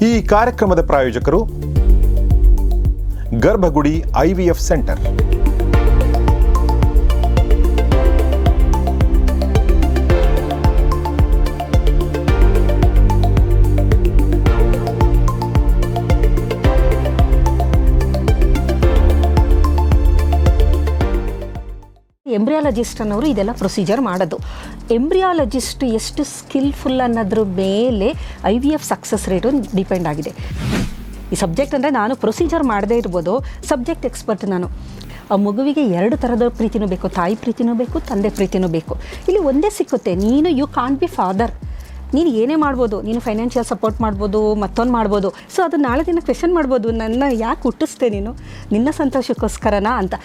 ಈ ಕಾರ್ಯಕ್ರಮದ ಪ್ರಾಯೋಜಕರು ಗರ್ಭಗುಡಿ IVF ಸೆಂಟರ್. ಎಂಬ್ರಿಯಾಲಜಿಸ್ಟ್ ಅನ್ನೋರು ಇದೆಲ್ಲ ಪ್ರೊಸೀಜರ್ ಮಾಡೋದು. ಎಂಬ್ರಿಯಾಲಜಿಸ್ಟ್ ಎಷ್ಟು ಸ್ಕಿಲ್ಫುಲ್ ಅನ್ನೋದ್ರ ಮೇಲೆ IVF ಸಕ್ಸಸ್ ರೇಟು ಡಿಪೆಂಡ್ ಆಗಿದೆ. ಈ ಸಬ್ಜೆಕ್ಟ್ ಅಂದರೆ ನಾನು ಪ್ರೊಸೀಜರ್ ಮಾಡದೇ ಇರ್ಬೋದು, ಸಬ್ಜೆಕ್ಟ್ ಎಕ್ಸ್ಪರ್ಟ್ ನಾನು. ಆ ಮಗುವಿಗೆ 2 ಥರದ ಪ್ರೀತಿನೂ ಬೇಕು, ತಾಯಿ ಪ್ರೀತಿನೂ ಬೇಕು, ತಂದೆ ಪ್ರೀತಿನೂ ಬೇಕು. ಇಲ್ಲಿ ಒಂದೇ ಸಿಕ್ಕುತ್ತೆ, ನೀನು ಯು ಕಾಂಟ್ ಬಿ ಫಾದರ್. ನೀನು ಏನೇ ಮಾಡ್ಬೋದು, ನೀನು ಫೈನಾನ್ಷಿಯಲ್ ಸಪೋರ್ಟ್ ಮಾಡ್ಬೋದು, ಮತ್ತೊಂದು ಮಾಡ್ಬೋದು. ಸೊ ಅದು ನಾಳೆ ದಿನ ಕ್ವೆಶನ್ ಮಾಡ್ಬೋದು, ನನ್ನ ಯಾಕೆ ಹುಟ್ಟಿಸ್ತೆ ನೀನು, ನಿನ್ನ ಸಂತೋಷಕ್ಕೋಸ್ಕರನಾ ಅಂತ.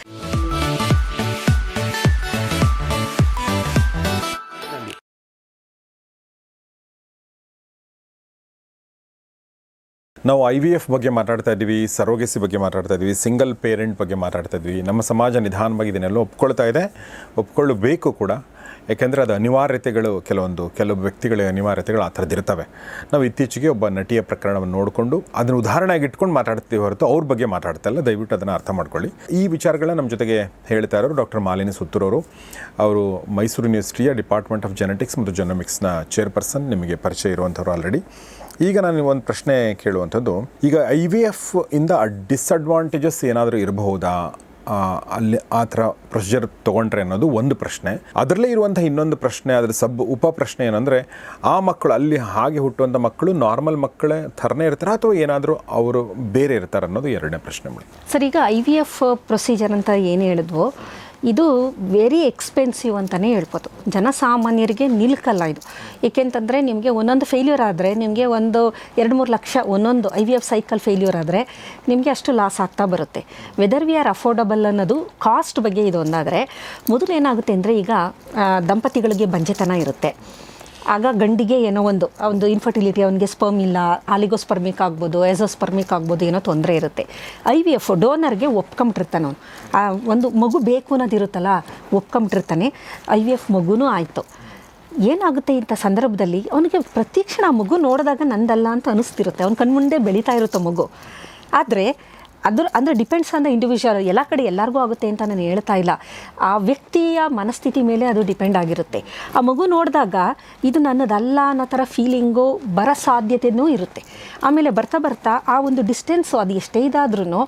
ನಾವು IVF ಬಗ್ಗೆ ಮಾತಾಡ್ತಾ ಇದ್ದೀವಿ, ಸರೋಗೆಸಿ ಬಗ್ಗೆ ಮಾತಾಡ್ತಾ ಇದ್ದೀವಿ, ಸಿಂಗಲ್ ಪೇರೆಂಟ್ ಬಗ್ಗೆ ಮಾತಾಡ್ತಾ ಇದ್ವಿ. ನಮ್ಮ ಸಮಾಜ ನಿಧಾನವಾಗಿ ಇದನ್ನೆಲ್ಲ ಒಪ್ಕೊಳ್ತಾ ಇದೆ, ಒಪ್ಕೊಳ್ಳಬೇಕು ಕೂಡ. ಯಾಕೆಂದರೆ ಅದು ಅನಿವಾರ್ಯತೆಗಳು, ಕೆಲವು ವ್ಯಕ್ತಿಗಳ ಅನಿವಾರ್ಯತೆಗಳು ಆ ಥರದ್ದು ಇರ್ತವೆ. ನಾವು ಇತ್ತೀಚೆಗೆ ಒಬ್ಬ ನಟಿಯ ಪ್ರಕರಣವನ್ನು ನೋಡಿಕೊಂಡು ಅದನ್ನು ಉದಾಹರಣೆಯಾಗಿ ಇಟ್ಕೊಂಡು ಮಾತಾಡ್ತೀವಿ ಹೊರತು ಅವ್ರ ಬಗ್ಗೆ ಮಾತಾಡ್ತಾ ಇಲ್ಲ. ದಯವಿಟ್ಟು ಅದನ್ನು ಅರ್ಥ ಮಾಡ್ಕೊಳ್ಳಿ. ಈ ವಿಚಾರಗಳನ್ನ ನಮ್ಮ ಜೊತೆಗೆ ಹೇಳ್ತಾ ಇರೋರು ಡಾಕ್ಟರ್ ಮಾಲಿನಿ ಸುತ್ತೂರವರು. ಅವರು ಮೈಸೂರು ಯೂನಿವರ್ಸಿಟಿಯ ಡಿಪಾರ್ಟ್ಮೆಂಟ್ ಆಫ್ ಜೆನೆಟಿಕ್ಸ್ ಮತ್ತು ಜೆನೋಮಿಕ್ಸ್ನ ಚೇರ್ಪರ್ಸನ್, ನಿಮಗೆ ಪರಿಚಯ ಇರುವಂಥವ್ರು ಆಲ್ರೆಡಿ. ಈಗ ನಾನು ಒಂದು ಪ್ರಶ್ನೆ ಕೇಳುವಂಥದ್ದು, ಈಗ IVF ಇಂದ ಡಿಸ್ಅಡ್ವಾಂಟೇಜಸ್ ಏನಾದರೂ ಇರಬಹುದಾ ಅಲ್ಲಿ ಆ ಥರ ಪ್ರೊಸೀಜರ್ ತೊಗೊಂಡ್ರೆ ಅನ್ನೋದು ಒಂದು ಪ್ರಶ್ನೆ. ಅದರಲ್ಲೇ ಇರುವಂಥ ಇನ್ನೊಂದು ಪ್ರಶ್ನೆ, ಅದರ ಉಪ ಪ್ರಶ್ನೆ ಏನಂದರೆ, ಆ ಮಕ್ಕಳು ಅಲ್ಲಿ ಹಾಗೆ ಹುಟ್ಟುವಂಥ ಮಕ್ಕಳು ನಾರ್ಮಲ್ ಮಕ್ಕಳೇ ಥರನೇ ಇರ್ತಾರೆ ಅಥವಾ ಏನಾದರೂ ಅವರು ಬೇರೆ ಇರ್ತಾರೆ ಅನ್ನೋದು ಎರಡನೇ ಪ್ರಶ್ನೆ. ಸರ್, ಈಗ IVF ಪ್ರೊಸೀಜರ್ ಅಂತ ಏನು ಹೇಳಿದ್ವೋ ಇದು ವೆರಿ ಎಕ್ಸ್ಪೆನ್ಸಿವ್ ಅಂತಲೇ ಹೇಳ್ಬೋದು. ಜನಸಾಮಾನ್ಯರಿಗೆ ನಿಲ್ಕಲ್ಲ ಇದು. ಏಕೆಂತಂದರೆ ನಿಮಗೆ ಒಂದೊಂದು ಫೇಲ್ಯೂರ್ ಆದರೆ, ನಿಮಗೆ ಒಂದು 2-3 ಲಕ್ಷ ಒಂದೊಂದು IVF ಸೈಕಲ್ ಫೇಲ್ಯೂರ್ ಆದರೆ ನಿಮಗೆ ಅಷ್ಟು ಲಾಸ್ ಆಗ್ತಾ ಬರುತ್ತೆ. ವೆದರ್ ವಿ ಆರ್ ಅಫೋರ್ಡಬಲ್ ಅನ್ನೋದು ಕಾಸ್ಟ್ ಬಗ್ಗೆ ಇದು ಒಂದಾದರೆ, ಮೊದಲು ಏನಾಗುತ್ತೆ ಅಂದರೆ, ಈಗ ದಂಪತಿಗಳಿಗೆ ಬಂಜೆತನ ಇರುತ್ತೆ. ಆಗ ಗಂಡಿಗೆ ಏನೋ ಒಂದು ಇನ್ಫರ್ಟಿಲಿಟಿ, ಅವನಿಗೆ ಸ್ಪರ್ಮ್ ಇಲ್ಲ, ಆಲಿಗೋಸ್ಪರ್ಮಿಕ್ ಆಗ್ಬೋದು, ಎಸೋಸ್ಪರ್ಮಿಕ್ ಆಗ್ಬೋದು, ಏನೋ ತೊಂದರೆ ಇರುತ್ತೆ. IVF ಡೋನರ್ಗೆ ಒಪ್ಕೊಂಬಿಟ್ಟಿರ್ತಾನೆ ಅವನು. ಒಂದು ಮಗು ಬೇಕು ಅನ್ನೋದಿರುತ್ತಲ್ಲ, ಒಪ್ಕೊಂಬಿಟ್ಟಿರ್ತಾನೆ. IVF ಮಗುನೂ ಆಯಿತು. ಏನಾಗುತ್ತೆ ಇಂಥ ಸಂದರ್ಭದಲ್ಲಿ ಅವನಿಗೆ ಪ್ರತಿಕ್ಷಣ ಮಗು ನೋಡಿದಾಗ ನಂದಲ್ಲ ಅಂತ ಅನಿಸ್ತಿರುತ್ತೆ. ಅವ್ನ ಕಣ್ಮುಂದೆ ಬೆಳೀತಾ ಇರುತ್ತೆ ಮಗು. ಆದರೆ ಅಂದರೆ ಡಿಪೆಂಡ್ಸ್ ಆನ್ ದ ಇಂಡಿವಿಜುವಲ್. ಎಲ್ಲ ಕಡೆ ಎಲ್ಲರಿಗೂ ಆಗುತ್ತೆ ಅಂತ ನಾನು ಹೇಳ್ತಾ ಇಲ್ಲ. ಆ ವ್ಯಕ್ತಿಯ ಮನಸ್ಥಿತಿ ಮೇಲೆ ಅದು ಡಿಪೆಂಡ್ ಆಗಿರುತ್ತೆ. ಆ ಮಗು ನೋಡಿದಾಗ ಇದು ನನ್ನದಲ್ಲ ಅನ್ನೋ ಥರ ಫೀಲಿಂಗು ಬರೋ ಸಾಧ್ಯತೆಯೂ ಇರುತ್ತೆ. ಆಮೇಲೆ ಬರ್ತಾ ಬರ್ತಾ ಆ ಒಂದು ಡಿಸ್ಟೆನ್ಸು ಅದು ಎಷ್ಟೇ ಇದಾದ್ರೂ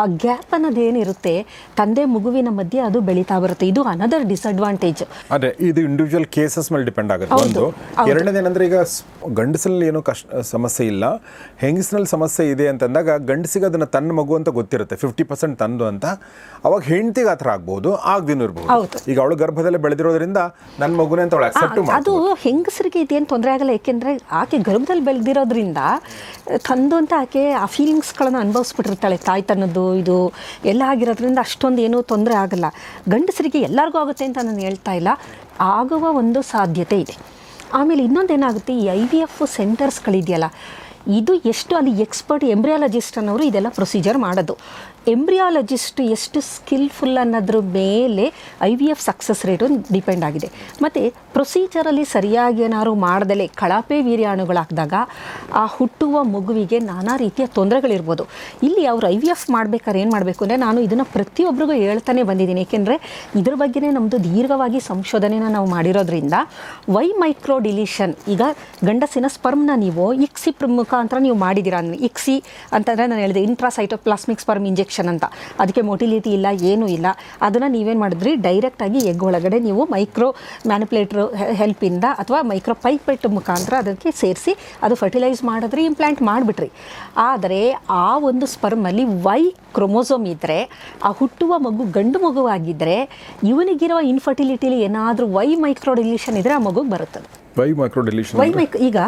ಆ ಗ್ಯಾಪ್ ಅನ್ನೋದೇನಿರುತ್ತೆ ತಂದೆ ಮಗುವಿನ ಮಧ್ಯೆ ಅದು ಬೆಳೀತಾ ಬರುತ್ತೆ. ಇದು ಅನದರ್ ಡಿಸ್ಅಡ್ವಾಂಟೇಜ್. ಅದೇ ಇದು ಇಂಡಿವಿಜುವಲ್ ಕೇಸಸ್ ಮೇಲೆ ಡಿಪೆಂಡ್ ಆಗುತ್ತೆ. ಒಂದು ಎರಡನೇದೇನೆಂದರೆ, ಈಗ ಗಂಡಸಲ್ಲಿ ಏನೋ ಸಮಸ್ಯೆ ಇಲ್ಲ, ಹೆಂಗಸಿನಲ್ಲಿ ಸಮಸ್ಯೆ ಇದೆ ಅಂತಂದಾಗ ಗಂಡಸಿಗೆ ಅದನ್ನು ತನ್ನ ಮಗು ಅಂತ ಗೊತ್ತಿರುತ್ತೆ, 50% ತಂದು ಅಂತ. ಅವಾಗ ಹೆಂಡತಿಗೆ ಆ ಥರ ಆಗ್ಬೋದು, ಆಗದಿನೂ ಇರ್ಬೋದು. ಈಗ ಅವಳು ಗರ್ಭದಲ್ಲೇ ಬೆಳೆದಿರೋದ್ರಿಂದ ನನ್ನ ಮಗುನೇ ಅಂತ ಅವಳು ಅಕ್ಸೆಪ್ಟ್ ಮಾಡ್ಬೋದು. ಅದು ಹೆಂಗಸರಿಗೆ ಇದೇನು ತೊಂದರೆ ಆಗಲ್ಲ. ಏಕೆಂದರೆ ಆಕೆ ಗರ್ಭದಲ್ಲಿ ಬೆಳೆದಿರೋದ್ರಿಂದ ತಂದು ಅಂತ ಆಕೆ ಆ ಫೀಲಿಂಗ್ಸ್ಗಳನ್ನು ಅನುಭವಿಸ್ಬಿಟ್ಟಿರ್ತಾಳೆ. ತಾಯ್ತನದ್ದು ಇದು ಎಲ್ಲ ಆಗಿರೋದ್ರಿಂದ ಅಷ್ಟೊಂದು ಏನೂ ತೊಂದರೆ ಆಗಲ್ಲ. ಗಂಡಸರಿಗೆ ಎಲ್ಲರಿಗೂ ಆಗುತ್ತೆ ಅಂತ ನಾನು ಹೇಳ್ತಾ ಇಲ್ಲ, ಆಗುವ ಒಂದು ಸಾಧ್ಯತೆ ಇದೆ. ಆಮೇಲೆ ಇನ್ನೊಂದೇನಾಗುತ್ತೆ, ಈ IVF ಸೆಂಟರ್ಸ್ಗಳಿದೆಯಲ್ಲ, ಇದು ಎಷ್ಟು ಅಲ್ಲಿ ಎಕ್ಸ್ಪರ್ಟ್ ಎಂಬ್ರಿಯಾಲಜಿಸ್ಟ್ ಅನ್ನೋರು ಇದೆಲ್ಲ ಪ್ರೊಸೀಜರ್ ಮಾಡೋದು. ಎಂಬ್ರಿಯಾಲಜಿಸ್ಟ್ ಎಷ್ಟು ಸ್ಕಿಲ್ಫುಲ್ ಅನ್ನೋದ್ರ ಮೇಲೆ IVF ಸಕ್ಸಸ್ ರೇಟು ಡಿಪೆಂಡ್ ಆಗಿದೆ. ಮತ್ತು ಪ್ರೊಸೀಜರಲ್ಲಿ ಸರಿಯಾಗಿ ಏನಾದ್ರು ಮಾಡ್ದಲೇ ಕಳಪೆ ವೀರ್ಯಾಣುಗಳಾಕಿದಾಗ ಆ ಹುಟ್ಟುವ ಮಗುವಿಗೆ ನಾನಾ ರೀತಿಯ ತೊಂದರೆಗಳಿರ್ಬೋದು. ಇಲ್ಲಿ ಅವರು IVF ಮಾಡಬೇಕಾದ್ರೆ ಏನು ಮಾಡಬೇಕು ಅಂದರೆ, ನಾನು ಇದನ್ನು ಪ್ರತಿಯೊಬ್ಬರಿಗೂ ಹೇಳ್ತಾನೆ ಬಂದಿದ್ದೀನಿ. ಏಕೆಂದರೆ ಇದ್ರ ಬಗ್ಗೆನೇ ನಮ್ಮದು ದೀರ್ಘವಾಗಿ ಸಂಶೋಧನೆನ ನಾವು ಮಾಡಿರೋದ್ರಿಂದ. ವೈ ಮೈಕ್ರೋ ಡಿಲೀಷನ್, ಈಗ ಗಂಡಸಿನ ಸ್ಪರ್ಮ್ನ ನೀವು ICSI ಮುಖಾಂತರ ನೀವು ಮಾಡಿದ್ದೀರಾ. ICSI ಅಂತಂದರೆ ನಾನು ಹೇಳಿದೆ ಇಂಟ್ರಾಸೈಟೋಪ್ಲಾಸ್ಮಿಕ್ ಸ್ಪರ್ಮ್ ಇಂಜೆಕ್ಷನ್ ಅಂತ. ಅದಕ್ಕೆ ಮೊಟಿಲಿಟಿ ಇಲ್ಲ, ಏನೂ ಇಲ್ಲ. ಅದನ್ನು ನೀವೇನು ಮಾಡಿದ್ರಿ, ಡೈರೆಕ್ಟಾಗಿ ಎಗ್ ಒಳಗಡೆ ನೀವು ಮೈಕ್ರೋ ಮ್ಯಾನಿಪುಲೇಟರ್ ಹೆಲ್ಪಿಂದ ಅಥವಾ ಮೈಕ್ರೋ ಪೈಪೆಟ್ ಮುಖಾಂತರ ಅದಕ್ಕೆ ಸೇರಿಸಿ ಅದು ಫರ್ಟಿಲೈಸ್ ಮಾಡಿದ್ರಿ, ಇಂಪ್ಲಾಂಟ್ ಮಾಡಿಬಿಟ್ರಿ. ಆದರೆ ಆ ಒಂದು ಸ್ಪರ್ಮಲ್ಲಿ Y ಕ್ರೊಮೋಸೋಮ್ ಇದ್ದರೆ, ಆ ಹುಟ್ಟುವ ಮಗು ಗಂಡು ಮಗುವಾಗಿದ್ದರೆ, ಇವನಿಗಿರುವ ಇನ್ಫರ್ಟಿಲಿಟಿಲಿ ಏನಾದರೂ Y ಮೈಕ್ರೋ ಡಿಲೀಷನ್ ಇದ್ದರೆ ಆ ಮಗುಗೆ ಬರುತ್ತದೆ. ಈಗ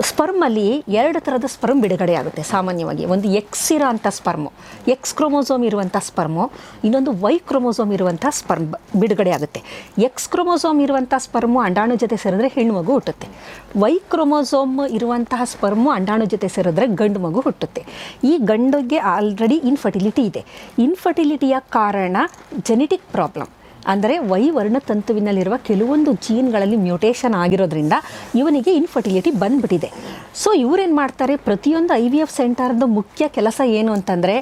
ಸ್ಪರ್ಮಲ್ಲಿ 2 ಥರದ ಸ್ಪರ್ಮ್ ಬಿಡುಗಡೆ ಆಗುತ್ತೆ ಸಾಮಾನ್ಯವಾಗಿ. ಒಂದು X ಇರೋಂಥ ಸ್ಪರ್ಮು, X ಕ್ರೊಮೋಸೋಮ್ ಇರುವಂಥ ಸ್ಪರ್ಮು, ಇನ್ನೊಂದು Y ಕ್ರೊಮೋಸೋಮ್ ಇರುವಂಥ ಸ್ಪರ್ಮ್ ಬಿಡುಗಡೆ ಆಗುತ್ತೆ. X ಕ್ರೊಮೋಸೋಮ್ ಇರುವಂಥ ಸ್ಪರ್ಮು ಅಂಡಾಣು ಜೊತೆ ಸೇರಿದ್ರೆ ಹೆಣ್ಣು ಮಗು ಹುಟ್ಟುತ್ತೆ. Y ಕ್ರೊಮೋಸೋಮ್ ಇರುವಂತಹ ಸ್ಪರ್ಮು ಅಂಡಾಣು ಜೊತೆ ಸೇರಿದ್ರೆ ಗಂಡು ಮಗು ಹುಟ್ಟುತ್ತೆ. ಈ ಗಂಡಿಗೆ ಆಲ್ರೆಡಿ ಇನ್ಫರ್ಟಿಲಿಟಿ ಇದೆ. ಇನ್ಫರ್ಟಿಲಿಟಿಯ ಕಾರಣ ಜೆನೆಟಿಕ್ ಪ್ರಾಬ್ಲಮ್. ಅಂದರೆ ವೈ ವರ್ಣತಂತುವಿನಲ್ಲಿರುವ ಕೆಲವೊಂದು ಜೀನ್ಗಳಲ್ಲಿ ಮ್ಯೂಟೇಷನ್ ಆಗಿರೋದ್ರಿಂದ ಇವನಿಗೆ ಇನ್ಫರ್ಟಿಲಿಟಿ ಬಂದ್ಬಿಟ್ಟಿದೆ. ಸೊ ಇವರೇನು ಮಾಡ್ತಾರೆ, ಪ್ರತಿಯೊಂದು IVF ಸೆಂಟರ್ದು ಮುಖ್ಯ ಕೆಲಸ ಏನು ಅಂತಂದರೆ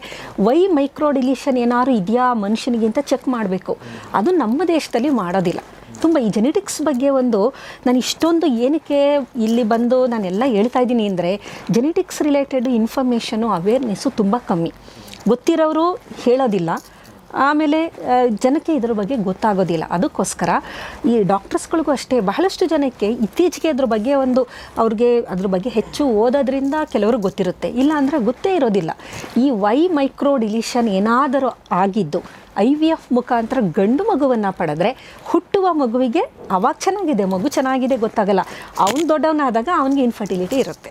ವೈ ಮೈಕ್ರೋ ಡಿಲೀಷನ್ ಏನಾದ್ರು ಇದೆಯಾ ಮನುಷ್ಯನಿಗಿಂತ ಚೆಕ್ ಮಾಡಬೇಕು. ಅದು ನಮ್ಮ ದೇಶದಲ್ಲಿ ಮಾಡೋದಿಲ್ಲ. ತುಂಬ ಈ ಜೆನೆಟಿಕ್ಸ್ ಬಗ್ಗೆ ನಾನು ಇಷ್ಟೊಂದು ಏನಕ್ಕೆ ಇಲ್ಲಿ ಬಂದು ನಾನೆಲ್ಲ ಹೇಳ್ತಾ ಇದ್ದೀನಿ ಅಂದರೆ, ಜೆನೆಟಿಕ್ಸ್ ರಿಲೇಟೆಡ್ ಇನ್ಫಾರ್ಮೇಷನು ಅವೇರ್ನೆಸ್ಸು ತುಂಬ ಕಮ್ಮಿ. ಗೊತ್ತಿರೋರು ಹೇಳೋದಿಲ್ಲ, ಆಮೇಲೆ ಜನಕ್ಕೆ ಇದ್ರ ಬಗ್ಗೆ ಗೊತ್ತಾಗೋದಿಲ್ಲ. ಅದಕ್ಕೋಸ್ಕರ ಈ ಡಾಕ್ಟರ್ಸ್ಗಳಿಗೂ ಅಷ್ಟೇ, ಬಹಳಷ್ಟು ಜನಕ್ಕೆ ಇತ್ತೀಚೆಗೆ ಅದ್ರ ಬಗ್ಗೆ ಅವ್ರಿಗೆ ಅದ್ರ ಬಗ್ಗೆ ಹೆಚ್ಚು ಓದೋದ್ರಿಂದ ಕೆಲವರು ಗೊತ್ತಿರುತ್ತೆ, ಇಲ್ಲ ಅಂದರೆ ಗೊತ್ತೇ ಇರೋದಿಲ್ಲ. ಈ ವೈ ಮೈಕ್ರೋ ಡಿಲೀಷನ್ ಏನಾದರೂ ಆಗಿದ್ದು IVF ಮುಖಾಂತರ ಗಂಡು ಮಗುವನ್ನು ಪಡೆದ್ರೆ ಹುಟ್ಟುವ ಮಗುವಿಗೆ ಅವಾಗ ಚೆನ್ನಾಗಿದೆ, ಮಗು ಚೆನ್ನಾಗಿದೆ ಗೊತ್ತಾಗಲ್ಲ, ಅವನು ದೊಡ್ಡವನಾದಾಗ ಅವನಿಗೆ ಇನ್ಫರ್ಟಿಲಿಟಿ ಇರುತ್ತೆ.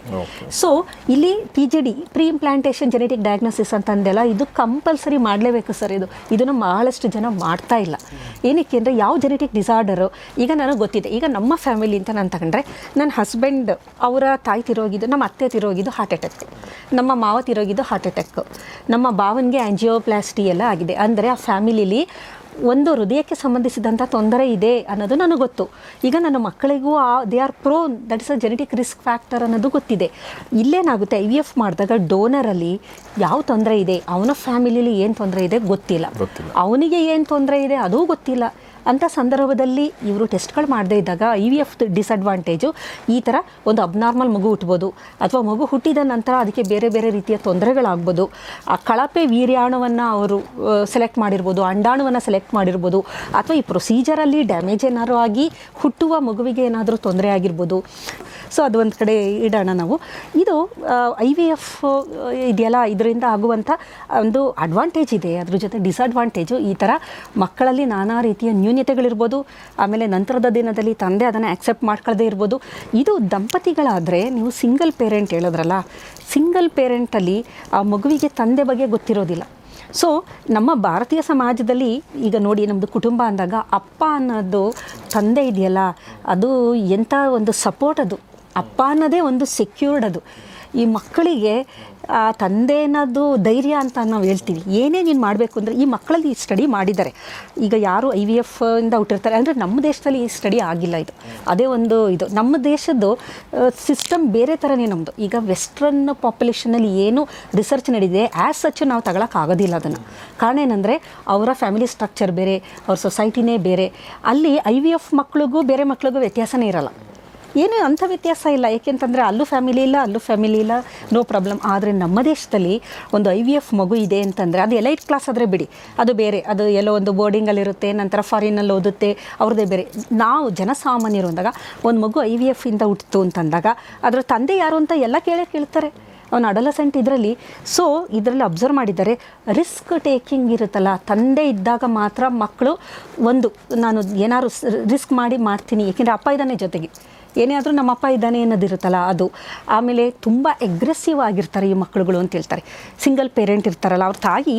ಸೊ ಇಲ್ಲಿ PGD pre implantation genetic diagnosis ಅಂತಂದೆಲ್ಲ ಇದು ಕಂಪಲ್ಸರಿ ಮಾಡಲೇಬೇಕು ಸರ್. ಇದನ್ನು ಬಹಳಷ್ಟು ಜನ ಮಾಡ್ತಾ ಇಲ್ಲ. ಏನಕ್ಕೆ ಅಂದರೆ ಯಾವ ಜೆನೆಟಿಕ್ ಡಿಸಾರ್ಡರು ಈಗ ನನಗೆ ಗೊತ್ತಿದೆ. ಈಗ ನಮ್ಮ ಫ್ಯಾಮಿಲಿ ಅಂತ ನಾನು ತಗೊಂಡ್ರೆ, ನನ್ನ ಹಸ್ಬೆಂಡ್ ಅವರ ತಾಯಿ ತಿರೋಗಿದ್ದು, ನಮ್ಮ ಅತ್ತೆ ತಿರೋಗಿದ್ದು ಹಾರ್ಟ್ ಅಟ್ಯಾಕ್, ನಮ್ಮ ಮಾವ ತಿರೋಗಿದ್ದು ಹಾರ್ಟ್ ಅಟ್ಯಾಕ್, ನಮ್ಮ ಭಾವನಿಗೆ ಆಂಜಿಯೋಪ್ಲಾಸ್ಟಿ ಎಲ್ಲ ಆಗಿದೆ. ಅಂದರೆ ಆ ಫ್ಯಾಮಿಲಿಲಿ ಒಂದು ಹೃದಯಕ್ಕೆ ಸಂಬಂಧಿಸಿದಂಥ ತೊಂದರೆ ಇದೆ ಅನ್ನೋದು ನನಗೆ ಗೊತ್ತು. ಈಗ ನನ್ನ ಮಕ್ಕಳಿಗೂ they are prone, that is a genetic risk factor ಅನ್ನೋದು ಗೊತ್ತಿದೆ. ಇಲ್ಲೇನಾಗುತ್ತೆ, IVF ಮಾಡಿದಾಗ ಡೋನರಲ್ಲಿ ಯಾವ ತೊಂದರೆ ಇದೆ, ಅವನ ಫ್ಯಾಮಿಲಿಲಿ ಏನು ತೊಂದರೆ ಇದೆ ಗೊತ್ತಿಲ್ಲ, ಅವನಿಗೆ ಏನು ತೊಂದರೆ ಇದೆ ಅದೂ ಗೊತ್ತಿಲ್ಲ. ಅಂಥ ಸಂದರ್ಭದಲ್ಲಿ ಇವರು ಟೆಸ್ಟ್ಗಳು ಮಾಡದೇ ಇದ್ದಾಗ IVF ಡಿಸಡ್ವಾಂಟೇಜು ಈ ಥರ ಒಂದು ಅಬ್ನಾರ್ಮಲ್ ಮಗು ಹುಟ್ಬೋದು, ಅಥವಾ ಮಗು ಹುಟ್ಟಿದ ನಂತರ ಅದಕ್ಕೆ ಬೇರೆ ಬೇರೆ ರೀತಿಯ ತೊಂದರೆಗಳಾಗ್ಬೋದು. ಆ ಕಳಪೆ ವೀರ್ಯಾಣುವನ್ನು ಅವರು ಸೆಲೆಕ್ಟ್ ಮಾಡಿರ್ಬೋದು, ಅಂಡಾಣುವನ್ನು ಸೆಲೆಕ್ಟ್ ಮಾಡಿರ್ಬೋದು, ಅಥವಾ ಈ ಪ್ರೊಸೀಜರಲ್ಲಿ ಡ್ಯಾಮೇಜ್ ಏನಾದರೂ ಆಗಿ ಹುಟ್ಟುವ ಮಗುವಿಗೆ ಏನಾದರೂ ತೊಂದರೆ ಆಗಿರ್ಬೋದು. ಸೊ ಅದು ಒಂದು ಕಡೆ ಇಡೋಣ ನಾವು. ಇದು IVF ಇದೆಯಲ್ಲ, ಇದರಿಂದ ಆಗುವಂಥ ಒಂದು ಅಡ್ವಾಂಟೇಜ್ ಇದೆ, ಅದ್ರ ಜೊತೆ ಡಿಸಡ್ವಾಂಟೇಜು. ಈ ಥರ ಮಕ್ಕಳಲ್ಲಿ ನಾನಾ ರೀತಿಯ ನ್ಯೂನ್ಯತೆಗಳಿರ್ಬೋದು, ಆಮೇಲೆ ನಂತರದ ದಿನದಲ್ಲಿ ತಂದೆ ಅದನ್ನು ಆಕ್ಸೆಪ್ಟ್ ಮಾಡ್ಕೊಳ್ಳದೇ ಇರ್ಬೋದು. ಇದು ದಂಪತಿಗಳಾದರೆ, ನೀವು ಸಿಂಗಲ್ ಪೇರೆಂಟ್ ಹೇಳಿದ್ರಲ್ಲ, ಸಿಂಗಲ್ ಪೇರೆಂಟಲ್ಲಿ ಆ ಮಗುವಿಗೆ ತಂದೆ ಬಗ್ಗೆ ಗೊತ್ತಿರೋದಿಲ್ಲ. ಸೊ ನಮ್ಮ ಭಾರತೀಯ ಸಮಾಜದಲ್ಲಿ ಈಗ ನೋಡಿ, ನಮ್ಮದು ಕುಟುಂಬ ಅಂದಾಗ ಅಪ್ಪ ಅನ್ನೋದು, ತಂದೆ ಇದೆಯಲ್ಲ, ಅದು ಎಂಥ ಒಂದು ಸಪೋರ್ಟ್, ಅದು ಅಪ್ಪ ಅನ್ನೋದೇ ಒಂದು ಸೆಕ್ಯೂರ್ಡ್. ಅದು ಈ ಮಕ್ಕಳಿಗೆ ಆ ತಂದೆ ಅನ್ನೋದು ಧೈರ್ಯ ಅಂತ ನಾವು ಹೇಳ್ತೀವಿ. ಏನೇ ನೀನು ಮಾಡಬೇಕು ಅಂದರೆ, ಈ ಮಕ್ಕಳಲ್ಲಿ ಸ್ಟಡಿ ಮಾಡಿದ್ದಾರೆ. ಈಗ ಯಾರು IVF ಇಂದ ಹುಟ್ಟಿರ್ತಾರೆ ಅಂದರೆ, ನಮ್ಮ ದೇಶದಲ್ಲಿ ಈ ಸ್ಟಡಿ ಆಗಿಲ್ಲ. ಅದೇ ಒಂದು ಇದು ನಮ್ಮ ದೇಶದ್ದು ಸಿಸ್ಟಮ್ ಬೇರೆ ಥರನೇ ನಮ್ಮದು. ಈಗ ವೆಸ್ಟ್ರನ್ ಪಾಪ್ಯುಲೇಷನಲ್ಲಿ ಏನು ರಿಸರ್ಚ್ ನಡೆದಿದೆ ಆ್ಯಸ್ ಸಚ್ ನಾವು ತಗೊಳಕ್ಕಾಗೋದಿಲ್ಲ ಅದನ್ನು. ಕಾರಣ ಏನಂದರೆ, ಅವರ ಫ್ಯಾಮಿಲಿ ಸ್ಟ್ರಕ್ಚರ್ ಬೇರೆ, ಅವ್ರ ಸೊಸೈಟಿನೇ ಬೇರೆ. ಅಲ್ಲಿ IVF ಮಕ್ಕಳಿಗೂ ಬೇರೆ ಮಕ್ಳಿಗೂ ವ್ಯತ್ಯಾಸನೇ ಇರಲ್ಲ, ಏನೂ ಅಂಥ ವ್ಯತ್ಯಾಸ ಇಲ್ಲ. ಏಕೆಂತಂದರೆ ಅಲ್ಲೂ ಫ್ಯಾಮಿಲಿ ಇಲ್ಲ, ಅಲ್ಲೂ ಫ್ಯಾಮಿಲಿ ಇಲ್ಲ, ನೋ ಪ್ರಾಬ್ಲಮ್. ಆದರೆ ನಮ್ಮ ದೇಶದಲ್ಲಿ ಒಂದು IVF ಮಗು ಇದೆ ಅಂತಂದರೆ, ಅದು ಎಲೈಟ್ ಕ್ಲಾಸ್ ಆದರೆ ಬಿಡಿ, ಅದು ಬೇರೆ, ಅದು ಎಲ್ಲೋ ಒಂದು ಬೋರ್ಡಿಂಗಲ್ಲಿರುತ್ತೆ, ನಂತರ ಫಾರಿನಲ್ಲಿ ಓದುತ್ತೆ, ಅವ್ರದ್ದೇ ಬೇರೆ. ನಾವು ಜನಸಾಮಾನ್ಯರು ಅಂದಾಗ ಒಂದು ಮಗು IVF ಇಂದ ಹುಟ್ಟಿತು ಅಂತಂದಾಗ ಅದರ ತಂದೆ ಯಾರು ಅಂತ ಎಲ್ಲ ಕೇಳ್ತಾರೆ. ಅವನು ಅಡಲಸೆಂಟ್ ಇದರಲ್ಲಿ. ಸೊ ಇದರಲ್ಲಿ ಅಬ್ಸರ್ವ್ ಮಾಡಿದ್ದಾರೆ, ರಿಸ್ಕ್ ಟೇಕಿಂಗ್ ಇರುತ್ತಲ್ಲ, ತಂದೆ ಇದ್ದಾಗ ಮಾತ್ರ ಮಕ್ಕಳು ನಾನು ಏನಾದ್ರು ರಿಸ್ಕ್ ಮಾಡ್ತೀನಿ, ಏಕೆಂದರೆ ಅಪ್ಪ ಇದ್ದಾನೆ ಜೊತೆಗೆ, ಏನೇ ಆದರೂ ನಮ್ಮ ಅಪ್ಪ ಇದ್ದಾನೆ ಅನ್ನೋದಿರುತ್ತಲ್ಲ ಅದು. ಆಮೇಲೆ ತುಂಬ ಎಗ್ರೆಸಿವ್ ಆಗಿರ್ತಾರೆ ಈ ಮಕ್ಕಳುಗಳು ಅಂತ ಹೇಳ್ತಾರೆ. ಸಿಂಗಲ್ ಪೇರೆಂಟ್ ಇರ್ತಾರಲ್ಲ, ಅವ್ರ ತಾಯಿ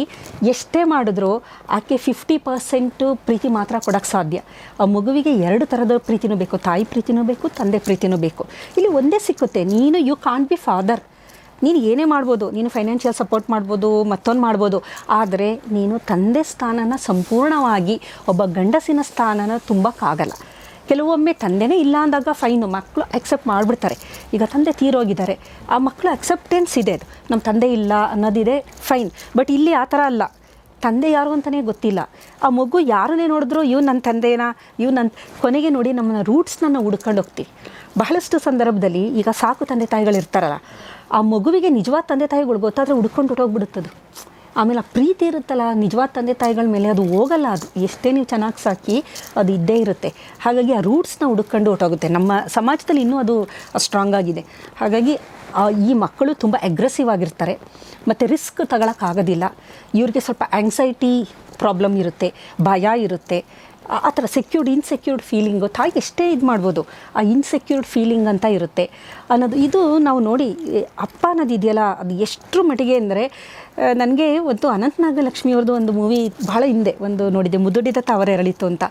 ಎಷ್ಟೇ ಮಾಡಿದ್ರು ಆಕೆ 50% ಪ್ರೀತಿ ಮಾತ್ರ ಕೊಡೋಕ್ಕೆ ಸಾಧ್ಯ. ಆ ಮಗುವಿಗೆ 2 ಥರದ ಪ್ರೀತಿನೂ ಬೇಕು, ತಾಯಿ ಪ್ರೀತಿನೂ ಬೇಕು, ತಂದೆ ಪ್ರೀತಿನೂ ಬೇಕು. ಇಲ್ಲಿ ಒಂದೇ ಸಿಕ್ಕುತ್ತೆ, ಯು ಕಾಂಟ್ ಬಿ ಫಾದರ್. ನೀನು ಏನೇ ಮಾಡ್ಬೋದು, ನೀನು ಫೈನಾನ್ಷಿಯಲ್ ಸಪೋರ್ಟ್ ಮಾಡ್ಬೋದು, ಮತ್ತೊಂದು ಮಾಡ್ಬೋದು, ಆದರೆ ನೀನು ತಂದೆ ಸ್ಥಾನನ ಸಂಪೂರ್ಣವಾಗಿ ಒಬ್ಬ ಗಂಡಸಿನ ಸ್ಥಾನನ ತುಂಬಕ್ಕಾಗಲ್ಲ. ಕೆಲವೊಮ್ಮೆ ತಂದೆನೇ ಇಲ್ಲ ಅಂದಾಗ ಫೈನು, ಮಕ್ಕಳು ಅಕ್ಸೆಪ್ಟ್ ಮಾಡಿಬಿಡ್ತಾರೆ. ಈಗ ತಂದೆ ತೀರೋಗಿದ್ದಾರೆ, ಆ ಮಕ್ಕಳು ಅಕ್ಸೆಪ್ಟೆನ್ಸ್ ಇದೆ, ಅದು ನಮ್ಮ ತಂದೆ ಇಲ್ಲ ಅನ್ನೋದಿದೆ, ಫೈನ್. ಬಟ್ ಇಲ್ಲಿ ಆ ಥರ ಅಲ್ಲ, ತಂದೆ ಯಾರು ಅಂತಲೇ ಗೊತ್ತಿಲ್ಲ. ಆ ಮಗು ಯಾರನ್ನೇ ನೋಡಿದ್ರು ಇವ್ನು ನನ್ನ ತಂದೆನಾ, ಕೊನೆಗೆ ನೋಡಿ ನಮ್ಮನ್ನ ರೂಟ್ಸ್ನ ಹುಡ್ಕೊಂಡು ಹೋಗ್ತೀವಿ. ಬಹಳಷ್ಟು ಸಂದರ್ಭದಲ್ಲಿ ಈಗ ಸಾಕು ತಂದೆ ತಾಯಿಗಳಿರ್ತಾರಲ್ಲ, ಆ ಮಗುವಿಗೆ ನಿಜವಾದ ತಂದೆ ತಾಯಿಗಳು ಗೊತ್ತಾದರೆ ಹುಡ್ಕೊಂಡು ಹೊಟ್ಟೋಗ್ಬಿಡುತ್ತದು. ಆಮೇಲೆ ಆ ಪ್ರೀತಿ ಇರುತ್ತಲ್ಲ ನಿಜವಾದ ತಂದೆ ತಾಯಿಗಳ ಮೇಲೆ, ಅದು ಹೋಗಲ್ಲ. ಅದು ಎಷ್ಟೇ ನೀವು ಚೆನ್ನಾಗಿ ಸಾಕಿ ಅದು ಇದ್ದೇ ಇರುತ್ತೆ. ಹಾಗಾಗಿ ಆ ರೂಟ್ಸ್ನ ಹುಡುಕೊಂಡು ಹೊಟ್ಟೋಗುತ್ತೆ. ನಮ್ಮ ಸಮಾಜದಲ್ಲಿ ಇನ್ನೂ ಅದು ಸ್ಟ್ರಾಂಗ್ ಆಗಿದೆ. ಹಾಗಾಗಿ ಈ ಮಕ್ಕಳು ತುಂಬ ಅಗ್ರೆಸಿವ್ ಆಗಿರ್ತಾರೆ, ಮತ್ತು ರಿಸ್ಕ್ ತಗೊಳಕ್ಕಾಗೋದಿಲ್ಲ. ಇವ್ರಿಗೆ ಸ್ವಲ್ಪ ಆ್ಯಂಗ್ಸೈಟಿ ಪ್ರಾಬ್ಲಮ್ ಇರುತ್ತೆ, ಭಯ ಇರುತ್ತೆ, ಆ ಥರ ಇನ್ಸೆಕ್ಯೂರ್ಡ್ ಫೀಲಿಂಗು. ತಾಯಿ ಎಷ್ಟೇ ಇದು ಮಾಡ್ಬೋದು, ಆ ಇನ್ಸೆಕ್ಯೂರ್ಡ್ ಫೀಲಿಂಗ್ ಅಂತ ಇರುತ್ತೆ ಅನ್ನೋದು. ಇದು ನಾವು ನೋಡಿ, ಅಪ್ಪ ಅನ್ನೋದು ಇದೆಯಲ್ಲ, ಅದು ಎಷ್ಟರ ಮಟ್ಟಿಗೆ ಅಂದರೆ, ನನಗೆ ಒಂದು ಅನಂತ ನಾಗಲಕ್ಷ್ಮಿಯವ್ರದ್ದು ಒಂದು ಮೂವಿ ಭಾಳ ಹಿಂದೆ ಒಂದು ನೋಡಿದೆ, ಮುದುಡಿದ ತಾವರೆರಳಿತು ಅಂತ.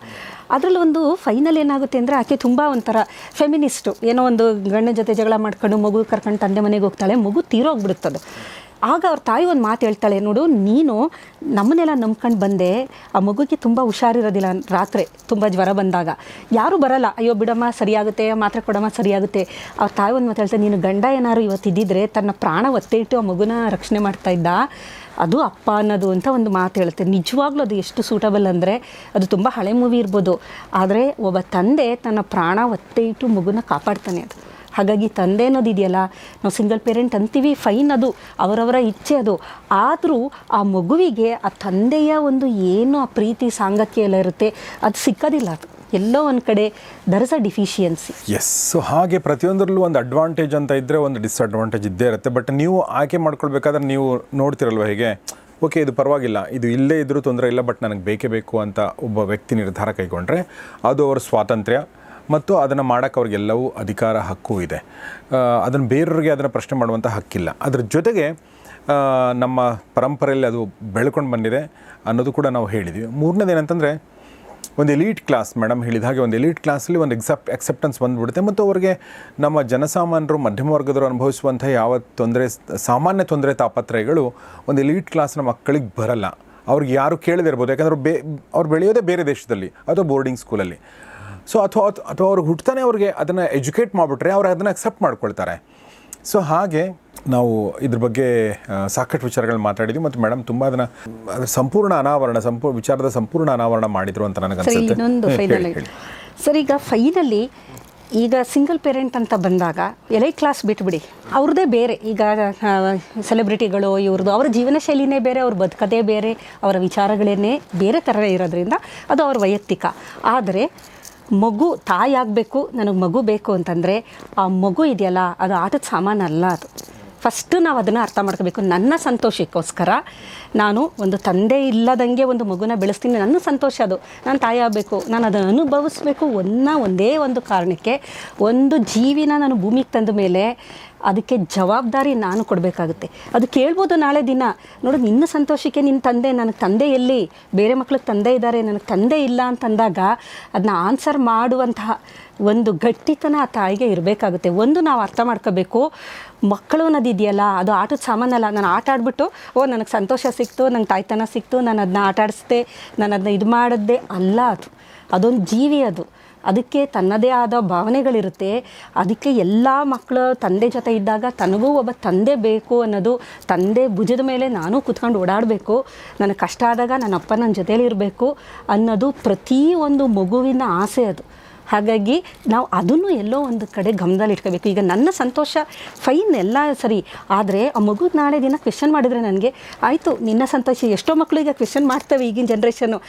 ಅದರಲ್ಲಿ ಒಂದು ಫೈನಲ್ ಏನಾಗುತ್ತೆ ಅಂದರೆ, ಆಕೆ ತುಂಬ ಒಂಥರ ಫೆಮಿನಿಸ್ಟು, ಏನೋ ಒಂದು ಗಂಡನ ಜೊತೆ ಜಗಳ ಮಾಡ್ಕೊಂಡು ಮಗು ಕರ್ಕೊಂಡು ತಂದೆ ಮನೆಗೆ ಹೋಗ್ತಾಳೆ, ಮಗು ತೀರೋಗ್ಬಿಡುತ್ತದು. ಆಗ ಅವ್ರ ತಾಯಿ ಒಂದು ಮಾತು ಹೇಳ್ತಾಳೆ, ನೋಡು ನೀನು ನಮ್ಮನ್ನೆಲ್ಲ ನಂಬ್ಕೊಂಡು ಬಂದೆ, ಆ ಮಗುಗೆ ತುಂಬ ಹುಷಾರಿರೋದಿಲ್ಲ, ರಾತ್ರಿ ತುಂಬ ಜ್ವರ ಬಂದಾಗ ಯಾರೂ ಬರಲ್ಲ, ಅಯ್ಯೋ ಬಿಡಮ್ಮ ಸರಿಯಾಗುತ್ತೆ, ಮಾತ್ರೆ ಕೊಡಮ್ಮ ಸರಿಯಾಗುತ್ತೆ. ಅವ್ರ ತಾಯಿ ಒಂದು ಮಾತು ಹೇಳ್ತಾಳೆ, ನೀನು ಗಂಡ ಏನಾದ್ರು ಇವತ್ತಿದ್ದಿದ್ರೆ ತನ್ನ ಪ್ರಾಣ ಒತ್ತೆ ಇಟ್ಟು ಆ ಮಗುನ ರಕ್ಷಣೆ ಮಾಡ್ತಾ ಇದ್ದ, ಅದು ಅಪ್ಪ ಅನ್ನೋದು ಅಂತ ಒಂದು ಮಾತು ಹೇಳುತ್ತೆ. ನಿಜವಾಗ್ಲೂ ಅದು ಎಷ್ಟು ಸೂಟಬಲ್ ಅಂದರೆ, ಅದು ತುಂಬ ಹಳೆ ಮೂವಿ ಇರ್ಬೋದು, ಆದರೆ ಒಬ್ಬ ತಂದೆ ತನ್ನ ಪ್ರಾಣ ಒತ್ತೆ ಇಟ್ಟು ಮಗುನ ಕಾಪಾಡ್ತಾನೆ. ಅದು ಹಾಗಾಗಿ ತಂದೆ ಅನ್ನೋದು ಇದೆಯಲ್ಲ, ನಾವು ಸಿಂಗಲ್ ಪೇರೆಂಟ್ ಅಂತೀವಿ, ಫೈನ್, ಅದು ಅವರವರ ಇಚ್ಛೆ ಅದು. ಆದರೂ ಆ ಮಗುವಿಗೆ ಆ ತಂದೆಯ ಒಂದು ಏನು ಆ ಪ್ರೀತಿ ಸಾಂಗತ್ಯ ಎಲ್ಲ ಇರುತ್ತೆ, ಅದು ಸಿಕ್ಕೋದಿಲ್ಲ. ಅದು ಎಲ್ಲೋ ಒಂದು ಕಡೆ there is a deficiency. Yes. So ಹಾಗೆ ಪ್ರತಿಯೊಂದರಲ್ಲೂ ಒಂದು ಅಡ್ವಾಂಟೇಜ್ ಅಂತ ಇದ್ದರೆ ಒಂದು ಡಿಸ್ಅಡ್ವಾಂಟೇಜ್ ಇದ್ದೇ ಇರುತ್ತೆ. ಬಟ್ ನೀವು ಆಯ್ಕೆ ಮಾಡ್ಕೊಳ್ಬೇಕಾದ್ರೆ ನೀವು ನೋಡ್ತಿರಲ್ವ ಹೇಗೆ, ಓಕೆ ಇದು ಪರವಾಗಿಲ್ಲ, ಇದು ಇಲ್ಲೇ ಇದ್ರೂ ತೊಂದರೆ ಇಲ್ಲ, ಬಟ್ ನನಗೆ ಬೇಕೇ ಬೇಕು ಅಂತ ಒಬ್ಬ ವ್ಯಕ್ತಿ ನಿರ್ಧಾರ ಕೈಗೊಂಡ್ರೆ ಅದು ಅವರ ಸ್ವಾತಂತ್ರ್ಯ ಮತ್ತು ಅದನ್ನು ಮಾಡೋಕ್ಕೆ ಅವ್ರಿಗೆಲ್ಲವೂ ಅಧಿಕಾರ, ಹಕ್ಕು ಇದೆ. ಅದನ್ನು ಬೇರೆಯವ್ರಿಗೆ ಅದನ್ನು ಪ್ರಶ್ನೆ ಮಾಡುವಂಥ ಹಕ್ಕಿಲ್ಲ. ಅದ್ರ ಜೊತೆಗೆ ನಮ್ಮ ಪರಂಪರೆಯಲ್ಲಿ ಅದು ಬೆಳ್ಕೊಂಡು ಬಂದಿದೆ ಅನ್ನೋದು ಕೂಡ ನಾವು ಹೇಳಿದ್ವಿ. ಮೂರನೇದೇನಂತಂದರೆ, ಒಂದು ಎಲೀಟ್ ಕ್ಲಾಸ್, ಮೇಡಮ್ ಹೇಳಿದ ಹಾಗೆ ಒಂದು ಎಲೀಟ್ ಕ್ಲಾಸಲ್ಲಿ ಒಂದು ಎಕ್ಸೆಪ್ಟೆನ್ಸ್ ಬಂದುಬಿಡುತ್ತೆ ಮತ್ತು ಅವರಿಗೆ ನಮ್ಮ ಜನಸಾಮಾನ್ಯರು, ಮಧ್ಯಮ ವರ್ಗದವರು ಅನುಭವಿಸುವಂಥ ಯಾವ ತೊಂದರೆ, ಸಾಮಾನ್ಯ ತೊಂದರೆ, ತಾಪತ್ರಯಗಳು ಒಂದು ಎಲೀಟ್ ಕ್ಲಾಸ್ನ ಮಕ್ಕಳಿಗೆ ಬರಲ್ಲ. ಅವ್ರಿಗೆ ಯಾರು ಕೇಳದೇ ಇರ್ಬೋದು, ಯಾಕಂದರೆ ಅವ್ರು ಬೆಳೆಯೋದೇ ಬೇರೆ ದೇಶದಲ್ಲಿ ಅಥವಾ ಬೋರ್ಡಿಂಗ್ ಸ್ಕೂಲಲ್ಲಿ. ಸೊ ಅಥವಾ ಅವ್ರಿಗೆ ಹುಟ್ಟುತ್ತಾನೆ ಅವ್ರಿಗೆ ಅದನ್ನು ಎಜುಕೇಟ್ ಮಾಡಿಬಿಟ್ರೆ ಅವ್ರು ಅದನ್ನು ಅಕ್ಸೆಪ್ಟ್ ಮಾಡ್ಕೊಳ್ತಾರೆ. ಸೊ ಹಾಗೆ ನಾವು ಇದ್ರ ಬಗ್ಗೆ ಸಾಕಷ್ಟು ವಿಚಾರಗಳು ಮಾತಾಡಿದ್ವಿ ಮತ್ತು ಮೇಡಮ್ ತುಂಬ ಅದನ್ನು ಅದರ ವಿಚಾರದ ಸಂಪೂರ್ಣ ಅನಾವರಣ ಮಾಡಿದರು ಅಂತ ನನಗನ್ಸುತ್ತೆ. ಇನ್ನೊಂದು ಫೈನಲ್ ಸರ್, ಈಗ ಫೈನಲಿ ಈಗ ಸಿಂಗಲ್ ಪೇರೆಂಟ್ ಅಂತ ಬಂದಾಗ ಎಲೈಟ್ ಕ್ಲಾಸ್ ಬಿಟ್ಬಿಡಿ, ಅವ್ರದ್ದೇ ಬೇರೆ, ಈಗ ಸೆಲೆಬ್ರಿಟಿಗಳು ಇವ್ರದ್ದು ಅವರ ಜೀವನ ಶೈಲಿನೇ ಬೇರೆ, ಅವ್ರು ಬದುಕದೇ ಬೇರೆ, ಅವರ ವಿಚಾರಗಳೇನೇ ಬೇರೆ ಥರ ಇರೋದ್ರಿಂದ ಅದು ಅವ್ರ ವೈಯಕ್ತಿಕ. ಆದರೆ ಮಗು ತಾಯಿ ಆಗಬೇಕು, ನನಗೆ ಮಗು ಬೇಕು ಅಂತಂದರೆ ಆ ಮಗು ಇದೆಯಲ್ಲ, ಅದು ಆಟದ ಸಾಮಾನಲ್ಲ. ಅದು ಫಸ್ಟು ನಾವು ಅದನ್ನು ಅರ್ಥ ಮಾಡ್ಕೋಬೇಕು. ನನ್ನ ಸಂತೋಷಕ್ಕೋಸ್ಕರ ನಾನು ಒಂದು ತಂದೆ ಇಲ್ಲದಂಗೆ ಒಂದು ಮಗುನ ಬೆಳೆಸ್ತೀನಿ, ನನ್ನ ಸಂತೋಷ ಅದು, ನಾನು ತಾಯಿ ಆಗಬೇಕು, ನಾನು ಅದನ್ನು ಅನುಭವಿಸ್ಬೇಕು. ಒಂದೇ ಒಂದು ಕಾರಣಕ್ಕೆ ಒಂದು ಜೀವಿನ ನಾನು ಭೂಮಿಗೆ ತಂದ ಮೇಲೆ ಅದಕ್ಕೆ ಜವಾಬ್ದಾರಿ ನಾನು ಕೊಡಬೇಕಾಗುತ್ತೆ. ಅದು ಕೇಳ್ಬೋದು ನಾಳೆ ದಿನ, ನೋಡು ನಿನ್ನ ಸಂತೋಷಕ್ಕೆ ನಿನ್ನ ತಂದೆ, ನನಗೆ ತಂದೆ ಎಲ್ಲಿ, ಬೇರೆ ಮಕ್ಳಿಗೆ ತಂದೆ ಇದ್ದಾರೆ, ನನಗೆ ತಂದೆ ಇಲ್ಲ ಅಂತಂದಾಗ ಅದನ್ನ ಆನ್ಸರ್ ಮಾಡುವಂತಹ ಒಂದು ಗಟ್ಟಿತನ ಆ ತಾಯಿಗೆ ಇರಬೇಕಾಗುತ್ತೆ. ಒಂದು ನಾವು ಅರ್ಥ ಮಾಡ್ಕೋಬೇಕು, ಮಕ್ಕಳು ಅನ್ನೋದಿದೆಯಲ್ಲ ಅದು ಆಟದ ಸಾಮಾನಲ್ಲ. ನಾನು ಆಟ ಆಡ್ಬಿಟ್ಟು ನನಗೆ ಸಂತೋಷ ಸಿಕ್ತು, ನಂಗೆ ತಾಯ್ತನ ಸಿಕ್ತು, ನಾನು ಅದನ್ನ ಆಟ ಆಡಿಸ್ದೆ, ನಾನು ಅದನ್ನ ಇದು ಮಾಡಿದ್ದೆ ಅಲ್ಲ. ಅದೊಂದು ಜೀವಿ, ಅದಕ್ಕೆ ತನ್ನದೇ ಆದ ಭಾವನೆಗಳಿರುತ್ತೆ. ಅದಕ್ಕೆ ಎಲ್ಲ ಮಕ್ಕಳು ತಂದೆ ಜೊತೆ ಇದ್ದಾಗ ತನಗೂ ಒಬ್ಬ ತಂದೆ ಬೇಕು ಅನ್ನೋದು, ತಂದೆ ಭುಜದ ಮೇಲೆ ನಾನು ಕೂತ್ಕೊಂಡು ಓಡಾಡಬೇಕು, ನನಗೆ ಕಷ್ಟ ಆದಾಗ ನನ್ನ ಅಪ್ಪ ನನ್ನ ಜೊತೇಲಿ ಇರಬೇಕು ಅನ್ನೋದು ಪ್ರತಿಯೊಂದು ಮಗುವಿನ ಆಸೆ. ಅದು ಹಾಗಾಗಿ ನಾವು ಅದನ್ನು ಎಲ್ಲೋ ಒಂದು ಕಡೆ ಗಮನದಲ್ಲಿ ಇಟ್ಕೋಬೇಕು. ಈಗ ನನ್ನ ಸಂತೋಷ ಫೈನ್, ಎಲ್ಲ ಸರಿ, ಆದರೆ ಆ ಮಗು ನಾಳೆ ದಿನ ಕ್ವೆಶ್ಚನ್ ಮಾಡಿದರೆ ನನಗೆ ಆಯಿತು ನಿನ್ನ ಸಂತೋಷ. ಎಷ್ಟೋ ಮಕ್ಕಳು ಈಗ ಕ್ವೆಶ್ಚನ್ ಮಾಡ್ತವೆ ಈಗಿನ ಜನ್ರೇಷನ್ನು,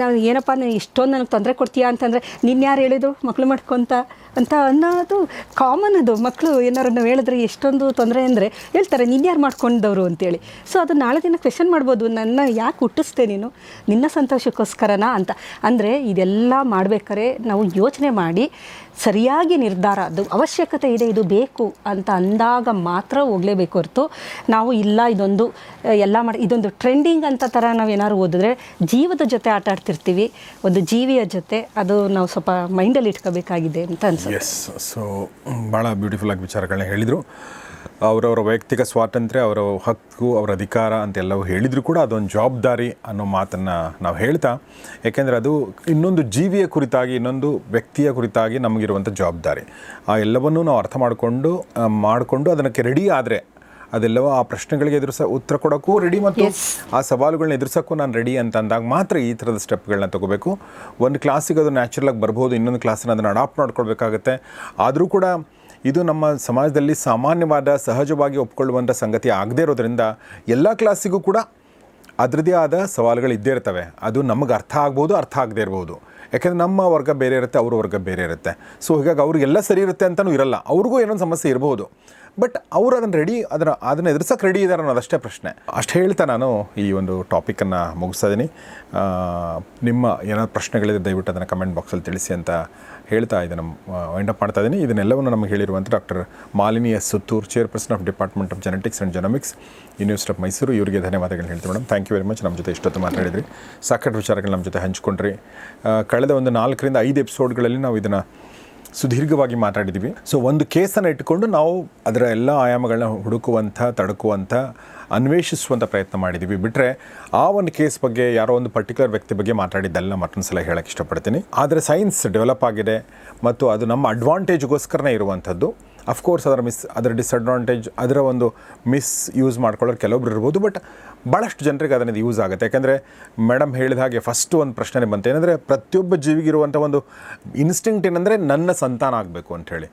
ನಾವು ಏನಪ್ಪ ನೀನು ಇಷ್ಟೊಂದು ನನಗೆ ತೊಂದರೆ ಕೊಡ್ತೀಯಾ ಅಂತಂದರೆ, ನಿನ್ನ ಯಾರು ಹೇಳಿದ್ರು ಮಕ್ಕಳು ಮಾಡ್ಕೊತ ಅಂತ ಅನ್ನೋದು ಕಾಮನ್. ಅದು ಮಕ್ಕಳು ಏನಾರು ನಾವು ಹೇಳಿದ್ರೆ ಎಷ್ಟೊಂದು ತೊಂದರೆ ಅಂದರೆ ಹೇಳ್ತಾರೆ, ನಿನ್ನ ಯಾರು ಮಾಡ್ಕೊಂಡವರು ಅಂತೇಳಿ. ಸೊ ಅದು ನಾಳೆ ದಿನ ಕ್ವೆಶ್ಚನ್ ಮಾಡ್ಬೋದು, ನನ್ನ ಯಾಕೆ ಹುಟ್ಟಿಸ್ದೆ ನೀನು, ನಿನ್ನ ಸಂತೋಷಕ್ಕೋಸ್ಕರನಾ ಅಂತ. ಅಂದರೆ ಇದೆಲ್ಲ ಮಾಡಬೇಕಾದ್ರೆ ನಾವು ಯೋಚನೆ ಮಾಡಿ ಸರಿಯಾಗಿ ನಿರ್ಧಾರ, ಅದು ಅವಶ್ಯಕತೆ ಇದೆ, ಇದು ಬೇಕು ಅಂತ ಅಂದಾಗ ಮಾತ್ರ ಹೋಗಲೇಬೇಕು ಹೊರತು ನಾವು ಇಲ್ಲ ಇದೊಂದು ಎಲ್ಲ ಇದೊಂದು ಟ್ರೆಂಡಿಂಗ್ ಅಂತ ಥರ ನಾವು ಏನಾದ್ರು ಓದಿದ್ರೆ ಜೀವದ ಜೊತೆ ಆಟ ಆಡ್ತಿರ್ತೀವಿ, ಒಂದು ಜೀವಿಯ ಜೊತೆ. ಅದು ನಾವು ಸ್ವಲ್ಪ ಮೈಂಡಲ್ಲಿ ಇಟ್ಕೋಬೇಕಾಗಿದೆ ಅಂತ ಅನ್ಸುತ್ತೆ. ಎಸ್. ಸೊ ಭಾಳ ಬ್ಯೂಟಿಫುಲ್ಲಾಗಿ ವಿಚಾರಗಳನ್ನ ಹೇಳಿದರು. ಅವರವರ ವೈಯಕ್ತಿಕ ಸ್ವಾತಂತ್ರ್ಯ, ಅವರ ಹಕ್ಕು, ಅವರ ಅಧಿಕಾರ ಅಂತೆಲ್ಲವೂ ಹೇಳಿದರೂ ಕೂಡ ಅದೊಂದು ಜವಾಬ್ದಾರಿ ಅನ್ನೋ ಮಾತನ್ನು ನಾವು ಹೇಳ್ತಾ, ಏಕೆಂದರೆ ಅದು ಇನ್ನೊಂದು ಜೀವಿಯ ಕುರಿತಾಗಿ, ಇನ್ನೊಂದು ವ್ಯಕ್ತಿಯ ಕುರಿತಾಗಿ ನಮಗಿರುವಂಥ ಜವಾಬ್ದಾರಿ. ಆ ಎಲ್ಲವನ್ನೂ ನಾವು ಅರ್ಥ ಮಾಡಿಕೊಂಡು ಅದಕ್ಕೆ ರೆಡಿ ಆದರೆ, ಅದೆಲ್ಲವೂ ಆ ಪ್ರಶ್ನೆಗಳಿಗೆ ಉತ್ತರ ಕೊಡೋಕ್ಕೂ ರೆಡಿ ಮತ್ತು ಆ ಸವಾಲುಗಳನ್ನ ಎದುರಿಸೋಕ್ಕೂ ನಾನು ರೆಡಿ ಅಂತ ಅಂದಾಗ ಮಾತ್ರ ಈ ಥರದ ಸ್ಟೆಪ್ಗಳನ್ನ ತೊಗೋಬೇಕು. ಒಂದು ಕ್ಲಾಸಿಗೆ ಅದು ನ್ಯಾಚುರಲಾಗಿ ಬರ್ಬೋದು, ಇನ್ನೊಂದು ಕ್ಲಾಸನ್ನು ಅದನ್ನು ಅಡಾಪ್ಟ್ ಮಾಡ್ಕೊಳ್ಬೇಕಾಗತ್ತೆ. ಆದರೂ ಕೂಡ ಇದು ನಮ್ಮ ಸಮಾಜದಲ್ಲಿ ಸಾಮಾನ್ಯವಾದ, ಸಹಜವಾಗಿ ಒಪ್ಕೊಳ್ಳುವಂಥ ಸಂಗತಿ ಆಗದೇ ಇರೋದ್ರಿಂದ ಎಲ್ಲ ಕ್ಲಾಸಿಗೂ ಕೂಡ ಅದರದ್ದೇ ಆದ ಸವಾಲುಗಳು ಇದ್ದೇ ಇರ್ತವೆ. ಅದು ನಮಗೆ ಅರ್ಥ ಆಗ್ಬೋದು, ಅರ್ಥ ಆಗದೇ ಇರ್ಬೋದು. ಯಾಕೆಂದರೆ ನಮ್ಮ ವರ್ಗ ಬೇರೆ ಇರುತ್ತೆ, ಅವ್ರ ವರ್ಗ ಬೇರೆ ಇರುತ್ತೆ. ಸೊ ಹೀಗಾಗಿ ಅವ್ರಿಗೆಲ್ಲ ಸರಿ ಇರುತ್ತೆ ಅಂತಲೂ ಇರಲ್ಲ, ಅವ್ರಿಗೂ ಏನೊಂದು ಸಮಸ್ಯೆ ಇರ್ಬೋದು. ಬಟ್ ಅವರು ಅದನ್ನು ಎದುರಿಸೋಕೆ ರೆಡಿ ಇದ್ದಾರೆ ಅನ್ನೋದಷ್ಟೇ ಪ್ರಶ್ನೆ. ಅಷ್ಟು ಹೇಳ್ತಾ ನಾನು ಈ ಒಂದು ಟಾಪಿಕನ್ನು ಮುಗಿಸ್ತಾ ಇದ್ದೀನಿ. ನಿಮ್ಮ ಏನಾದ್ರು ಪ್ರಶ್ನೆಗಳಿದೆ ದಯವಿಟ್ಟು ಅದನ್ನು ಕಮೆಂಟ್ ಬಾಕ್ಸಲ್ಲಿ ತಿಳಿಸಿ ಅಂತ ಹೇಳ್ತಾ ಇದನ್ನು ವೈಂಡಪ್ ಮಾಡ್ತಾ ಇದ್ದೀನಿ. ಇದನ್ನೆಲ್ಲವನ್ನು ನಮಗೆ ಹೇಳಿರುವಂಥ doctor Malini S Suttur, chairperson of department of genetics and genomics, university of Mysuru, ಇವರಿಗೆ ಧನ್ಯವಾದಗಳು ಹೇಳ್ತೀವಿ madam. Thank you very much. ನಮ್ಮ ಜೊತೆ ಇಷ್ಟೊತ್ತು ಮಾತಾಡಿದ್ರಿ, ಸಾಕಷ್ಟು ವಿಚಾರಗಳು ನಮ್ಮ ಜೊತೆ ಹಂಚ್ಕೊಂಡ್ರಿ. ಕಳೆದ ಒಂದು 4 ರಿಂದ 5 ಎಪಿಸೋಡ್ಗಳಲ್ಲಿ ನಾವು ಇದನ್ನು ಸುದೀರ್ಘವಾಗಿ ಮಾತಾಡಿದ್ದೀವಿ. ಸೊ ಒಂದು ಕೇಸನ್ನು ಇಟ್ಟುಕೊಂಡು ನಾವು ಅದರ ಎಲ್ಲ ಆಯಾಮಗಳನ್ನ ಹುಡುಕುವಂಥ, ತಡುಕುವಂಥ ಅನ್ವೇಷಿಸುವಂಥ ಪ್ರಯತ್ನ ಮಾಡಿದ್ದೀವಿ. ಬಿಟ್ಟರೆ ಆ ಒಂದು ಕೇಸ್ ಬಗ್ಗೆ ಯಾರೋ ಒಂದು ಪರ್ಟಿಕ್ಯುಲರ್ ವ್ಯಕ್ತಿ ಬಗ್ಗೆ ಮಾತಾಡಿದ್ದೆಲ್ಲ ಮತ್ತೊಂದು ಸಲ ಹೇಳೋಕ್ಕೆ ಇಷ್ಟಪಡ್ತೀನಿ. ಆದರೆ ಸೈನ್ಸ್ ಡೆವಲಪ್ ಆಗಿದೆ ಮತ್ತು ಅದು ನಮ್ಮ ಅಡ್ವಾಂಟೇಜ್ಗೋಸ್ಕರನೇ ಇರುವಂಥದ್ದು. ಅಫ್ಕೋರ್ಸ್ ಅದರ ಡಿಸ್ಅಡ್ವಾಂಟೇಜ್, ಅದರ ಒಂದು ಯೂಸ್ ಮಾಡ್ಕೊಳ್ಳೋರು ಕೆಲವೊಬ್ರು ಇರ್ಬೋದು. ಬಟ್ ಭಾಳಷ್ಟು ಜನರಿಗೆ ಅದರಿಂದ ಯೂಸ್ ಆಗುತ್ತೆ. ಯಾಕೆಂದರೆ ಮೇಡಮ್ ಹೇಳಿದ ಹಾಗೆ ಫಸ್ಟು ಒಂದು ಪ್ರಶ್ನೆ ಬಂತು, ಏನಂದರೆ ಪ್ರತಿಯೊಬ್ಬ ಜೀವಿಗಿರುವಂಥ ಒಂದು ಇನ್ಸ್ಟಿಂಕ್ಟ್ ಏನಂದರೆ ನನ್ನ ಸಂತಾನ ಆಗಬೇಕು ಅಂಥೇಳಿ.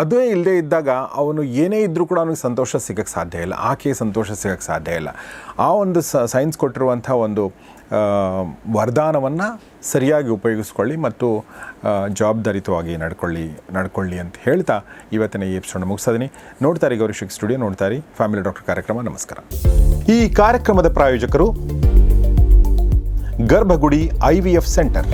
ಅದೇ ಇಲ್ಲದೆ ಇದ್ದಾಗ ಅವನು ಏನೇ ಇದ್ದರೂ ಕೂಡ ಅವನಿಗೆ ಸಂತೋಷ ಸಿಗೋಕ್ಕೆ ಸಾಧ್ಯ ಇಲ್ಲ, ಆಕೆಗೆ ಸಂತೋಷ ಸಿಗೋಕ್ಕೆ ಸಾಧ್ಯ ಇಲ್ಲ. ಆ ಒಂದು ಸೈನ್ಸ್ ಕೊಟ್ಟಿರುವಂಥ ಒಂದು ವರದಾನವನ್ನು ಸರಿಯಾಗಿ ಉಪಯೋಗಿಸ್ಕೊಳ್ಳಿ ಮತ್ತು ಜವಾಬ್ದಾರಿತವಾಗಿ ನಡ್ಕೊಳ್ಳಿ ಅಂತ ಹೇಳ್ತಾ ಇವತ್ತಿನ ಈ ಎಪಿಸೋಡ್ ಮುಗಿಸೋದಿನಿ. ನೋಡ್ತಾರೆ ಗೌರಿಶಿಕ್ ಸ್ಟುಡಿಯೋ, ನೋಡ್ತಾರೆ ಫ್ಯಾಮಿಲಿ ಡಾಕ್ಟರ್ ಕಾರ್ಯಕ್ರಮ. ನಮಸ್ಕಾರ. ಈ ಕಾರ್ಯಕ್ರಮದ ಪ್ರಾಯೋಜಕರು ಗರ್ಭಗುಡಿ IVF ಸೆಂಟರ್.